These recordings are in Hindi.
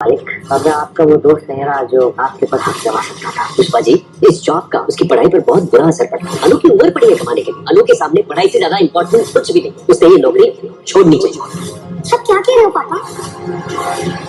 मालिक, अगर आपका वो दोस्त नहीं रहा जो आपके पास हाथ जमा सकता था। पुष्पा जी, इस जॉब का उसकी पढ़ाई पर बहुत बुरा असर पड़ा। अनु की उम्र पड़ी है कमाने के लिए। अनु के सामने पढ़ाई से ज्यादा इम्पोर्टेंट कुछ भी नहीं। उसने ये नौकरी छोड़नी चाहिए। सब क्या कह रहे हो पापा?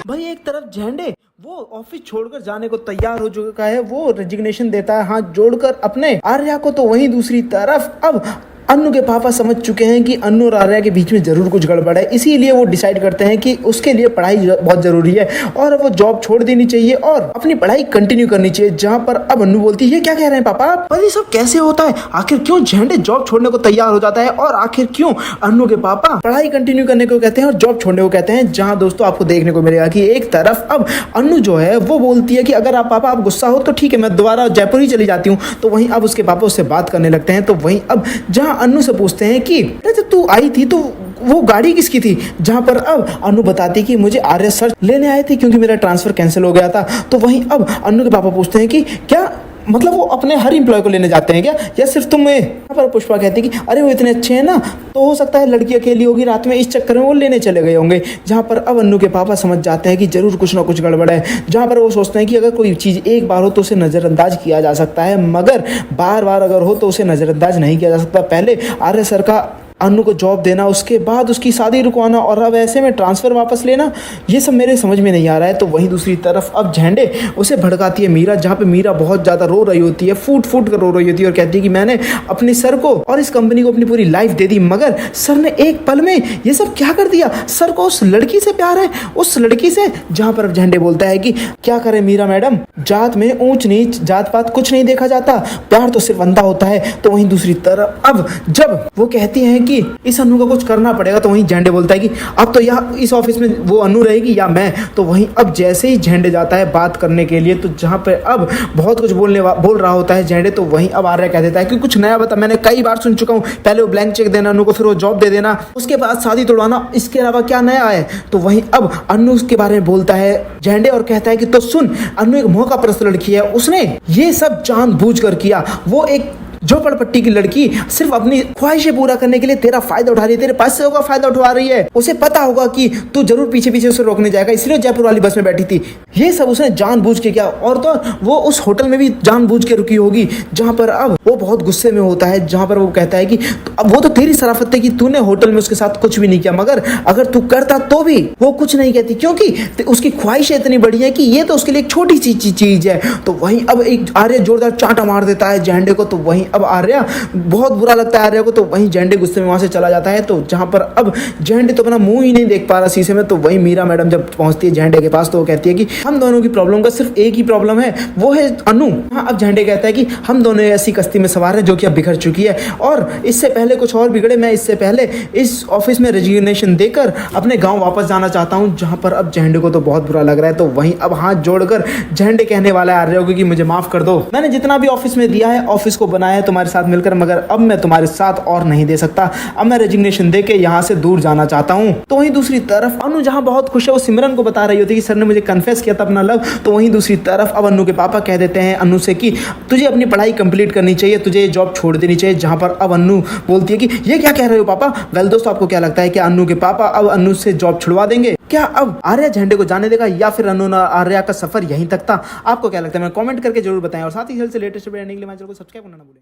भाई एक तरफ झंडे वो ऑफिस छोड़कर जाने को तैयार हो चुका है, वो रेजिग्नेशन देता है हाथ जोड़कर अपने आर्या को, तो वहीं दूसरी तरफ अब अन्नू के पापा समझ चुके हैं कि अन्नू और आर्या के बीच में जरूर कुछ गड़बड़ है, इसीलिए वो डिसाइड करते हैं कि उसके लिए पढ़ाई बहुत जरूरी है और वो जॉब छोड़ देनी चाहिए और अपनी पढ़ाई कंटिन्यू करनी चाहिए। जहां पर अब अन्नू बोलती है, ये क्या कह रहे हैं पापा, पर ये सब कैसे होता है? आखिर क्यों झंडे जॉब छोड़ने को तैयार हो जाता है और आखिर क्यों अन्नू के पापा पढ़ाई कंटिन्यू करने को कहते हैं और जॉब छोड़ने को कहते हैं? जहां दोस्तों आपको देखने को मिलेगा कि एक तरफ अब अन्नू जो है वो बोलती है कि अगर आप पापा आप गुस्सा हो तो ठीक है, मैं दोबारा जयपुर ही चली जाती हूँ। तो वहीं अब उसके पापा उससे बात करने लगते हैं। तो वहीं अब जहां अन्नू से पूछते हैं कि जब तू आई थी तो वो गाड़ी किसकी थी? जहां पर अब अन्नू बताती कि मुझे आर्य सर लेने आए थे क्योंकि मेरा ट्रांसफर कैंसिल हो गया था। तो वहीं अब अन्नू के पापा पूछते हैं कि क्या मतलब वो अपने हर एम्प्लॉय को लेने जाते हैं क्या, या सिर्फ तुम्हें? पर पुष्पा कहती कि अरे वो इतने अच्छे हैं ना, तो हो सकता है लड़की अकेली होगी रात में, इस चक्कर में वो लेने चले गए होंगे। जहां पर अब अन्नू के पापा समझ जाते हैं कि जरूर कुछ ना कुछ गड़बड़ है। जहां पर वो सोचते हैं कि अगर कोई चीज़ एक बार हो तो उसे नज़रअंदाज किया जा सकता है, मगर बार बार अगर हो तो उसे नज़रअंदाज नहीं किया जा सकता। पहले आर्य सर का अन्नू को जॉब देना, उसके बाद उसकी शादी रुकवाना और अब ऐसे में ट्रांसफ़र वापस लेना, ये सब मेरे समझ में नहीं आ रहा है। तो वहीं दूसरी तरफ अब झंडे उसे भड़काती है मीरा, जहाँ पे मीरा बहुत ज़्यादा रो रही होती है, फूट फूट कर रो रही होती है और कहती है कि मैंने अपने सर को और इस कंपनी को अपनी पूरी लाइफ दे दी, मगर सर ने एक पल में ये सब क्या कर दिया? सर को उस लड़की से प्यार है, उस लड़की से। जहाँ पर अब झंडे बोलता है कि क्या करें मीरा मैडम, जात में ऊंच नीच जात पात कुछ नहीं देखा जाता, प्यार तो सिर्फ अंधा होता है। तो वहीं दूसरी तरफ अब जब वो कहती हैं कि इस अनु को कुछ करना पड़ेगा, तो वहीं झंडे बोलता है कि अब तो या इस ऑफिस में वो अनु रहेगी या मैं। तो वहीं अब जैसे ही झंडे जाता है बात करने के लिए, तो जहां पे अब बहुत कुछ बोल रहा होता है झंडे, तो वहीं अब आर्या कह देता है कि कुछ नया बता, मैंने कई बार सुन चुका हूँ, पहले वो ब्लैंक चेक देना अनु को, फिर वो जॉब दे देना, उसके बाद शादी तोड़वाना, इसके अलावा क्या नया है? तो वहीं अब अनु के बारे में बोलता है झंडे और कहता है कि तो सुन, अनु एक मौका परस्त लड़की है, उसने ये सब जानबूझकर किया। वो एक झोपड़पट्टी की लड़की सिर्फ अपनी ख्वाहिशें पूरा करने के लिए तेरा फायदा उठा रही है, तेरे पैसे का फायदा उठा रही है। उसे पता होगा कि तू जरूर पीछे पीछे उसे रोकने जाएगा, इसलिए जयपुर वाली बस में बैठी थी। ये सब उसने जानबूझ के किया और तो वो उस होटल में भी जानबूझ के रुकी होगी। जहां पर अब वो बहुत गुस्से में होता है, जहां पर वो कहता है कि अब वो तो तेरी शराफत है कि तूने होटल में उसके साथ कुछ भी नहीं किया, मगर अगर तू करता तो भी वो कुछ नहीं कहती, क्योंकि उसकी ख्वाहिशें इतनी बड़ी है कि ये तो उसके लिए एक छोटी सी चीज है। तो वहीं अब एक आर्य जोरदार चांटा मार देता है झंडे को। तो वहीं अब आर्या बहुत बुरा लगता है आर्या को। तो वहीं झंडे गुस्से में वहां से चला जाता है। तो जहां पर अब झंडे तो अपना मुंह ही नहीं देख पा रहा शीशे में। तो वहीं मीरा मैडम जब पहुंचती है झंडे के पास, तो वो कहती है कि हम दोनों की प्रॉब्लम का सिर्फ एक ही प्रॉब्लम है, वो है अनु। हाँ, अब झंडे कहता है कि हम दोनों ऐसी कश्ती में सवार हैं जो कि अब बिखर चुकी है और इससे पहले कुछ और बिगड़े, मैं इससे पहले इस ऑफिस में रेजिग्नेशन देकर अपने गाँव वापस जाना चाहता हूँ। जहां पर अब झंडे को तो बहुत बुरा लग रहा है। तो वहीं अब हाथ जोड़कर झंडे कहने वाला है आर्या को कि मुझे माफ कर दो, मैंने जितना भी ऑफिस में दिया है, ऑफिस को बनाया है तुम्हारे साथ मिलकर, मगर अब मैं तुम्हारे साथ और नहीं दे सकता। अब मैं रेजिग्नेशन देके यहाँ से दूर जाना चाहता हूँ। तो वहीं दूसरी तरफ अनु जहाँ बहुत खुश है, वो सिमरन को बता रही होती है कि सर ने मुझे कन्फेस किया था अपना लव। तो वहीं दूसरी तरफ अब अनु के पापा कह देते हैं अनु से कि तुझे अपनी पढ़ाई कंप्लीट करनी चाहिए, तुझे ये जॉब छोड़ देनी चाहिए। जहाँ पर अब अनु बोलती है कि ये क्या कह रहे हो पापा? वेल दोस्तों, आपको क्या लगता है कि अनु के पापा अब अनु से जॉब छुड़वा देंगे? क्या अब आर्या झंडे को जाने देगा या फिर अनु आर्या का सफर यहीं तक था? आपको क्या लगता है? मैं कमेंट करके जरूर बताएं और साथ ही जल्द से लेटेस्ट अपडेट के लिए मेरे चैनल को सब्सक्राइब करना ना भूलें।